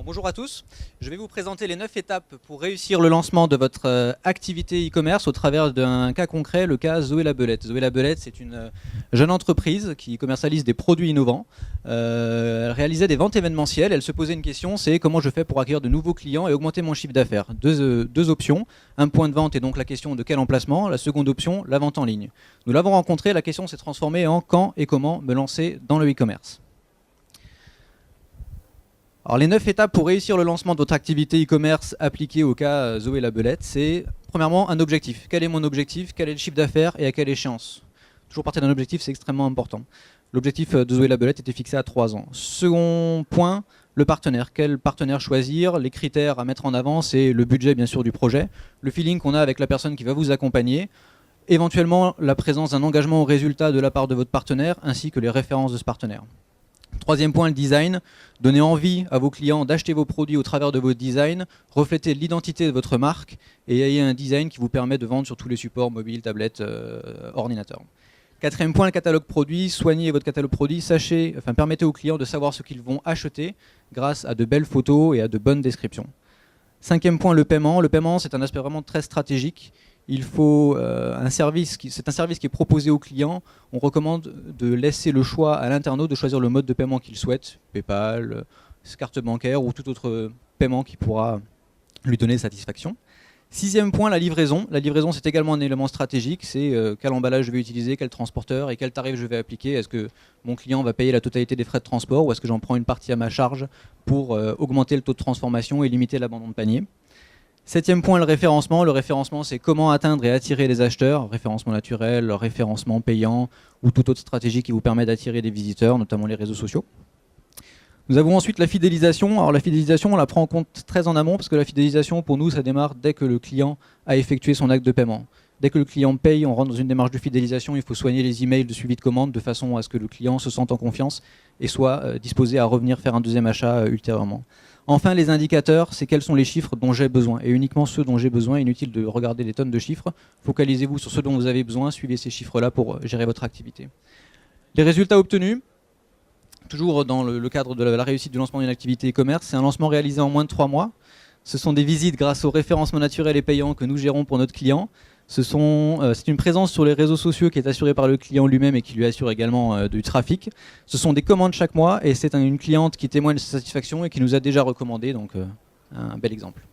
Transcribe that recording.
Bonjour à tous, je vais vous présenter les 9 étapes pour réussir le lancement de votre activité e-commerce au travers d'un cas concret, le cas Zoé la Belette. Zoé la Belette, c'est une jeune entreprise qui commercialise des produits innovants. Elle réalisait des ventes événementielles, elle se posait une question, c'est comment je fais pour acquérir de nouveaux clients et augmenter mon chiffre d'affaires. Deux options, un point de vente et donc la question de quel emplacement, la seconde option, la vente en ligne. Nous l'avons rencontrée, la question s'est transformée en quand et comment me lancer dans le e-commerce. Alors les 9 étapes pour réussir le lancement de votre activité e-commerce appliquée au cas Zoé la Belette, c'est premièrement un objectif. Quel est mon objectif? Quel est le chiffre d'affaires et à quelle échéance? Toujours partir d'un objectif, c'est extrêmement important. L'objectif de Zoé la Belette était fixé à 3 ans. Second point, le partenaire. Quel partenaire choisir? Les critères à mettre en avant, c'est le budget bien sûr du projet, le feeling qu'on a avec la personne qui va vous accompagner, éventuellement la présence d'un engagement au résultat de la part de votre partenaire, ainsi que les références de ce partenaire. Troisième point, le design. Donnez envie à vos clients d'acheter vos produits au travers de votre design, reflétez l'identité de votre marque et ayez un design qui vous permet de vendre sur tous les supports mobiles, tablettes, ordinateurs. Quatrième point, le catalogue produit. Soignez votre catalogue produit, permettez aux clients de savoir ce qu'ils vont acheter grâce à de belles photos et à de bonnes descriptions. Cinquième point, le paiement. Le paiement, c'est un aspect vraiment très stratégique. Il faut c'est un service qui est proposé aux clients. On recommande de laisser le choix à l'internaute de choisir le mode de paiement qu'il souhaite, PayPal, carte bancaire ou tout autre paiement qui pourra lui donner satisfaction. Sixième point, la livraison. La livraison, c'est également un élément stratégique. C'est quel emballage je vais utiliser, quel transporteur et quel tarif je vais appliquer. Est-ce que mon client va payer la totalité des frais de transport ou est-ce que j'en prends une partie à ma charge pour augmenter le taux de transformation et limiter l'abandon de panier? Septième point, le référencement. Le référencement, c'est comment atteindre et attirer les acheteurs. Référencement naturel, référencement payant ou toute autre stratégie qui vous permet d'attirer des visiteurs, notamment les réseaux sociaux. Nous avons ensuite la fidélisation. Alors la fidélisation, on la prend en compte très en amont parce que la fidélisation, pour nous, ça démarre dès que le client a effectué son acte de paiement. Dès que le client paye, on rentre dans une démarche de fidélisation. Il faut soigner les emails de suivi de commande de façon à ce que le client se sente en confiance et soit disposé à revenir faire un deuxième achat ultérieurement. Enfin, les indicateurs, c'est quels sont les chiffres dont j'ai besoin. Et uniquement ceux dont j'ai besoin. Inutile de regarder des tonnes de chiffres. Focalisez-vous sur ceux dont vous avez besoin. Suivez ces chiffres-là pour gérer votre activité. Les résultats obtenus, toujours dans le cadre de la réussite du lancement d'une activité e-commerce, c'est un lancement réalisé en moins de 3 mois. Ce sont des visites grâce au référencement naturel et payant que nous gérons pour notre client. C'est une présence sur les réseaux sociaux qui est assurée par le client lui-même et qui lui assure également du trafic. Ce sont des commandes chaque mois et c'est une cliente qui témoigne de sa satisfaction et qui nous a déjà recommandé, donc un bel exemple.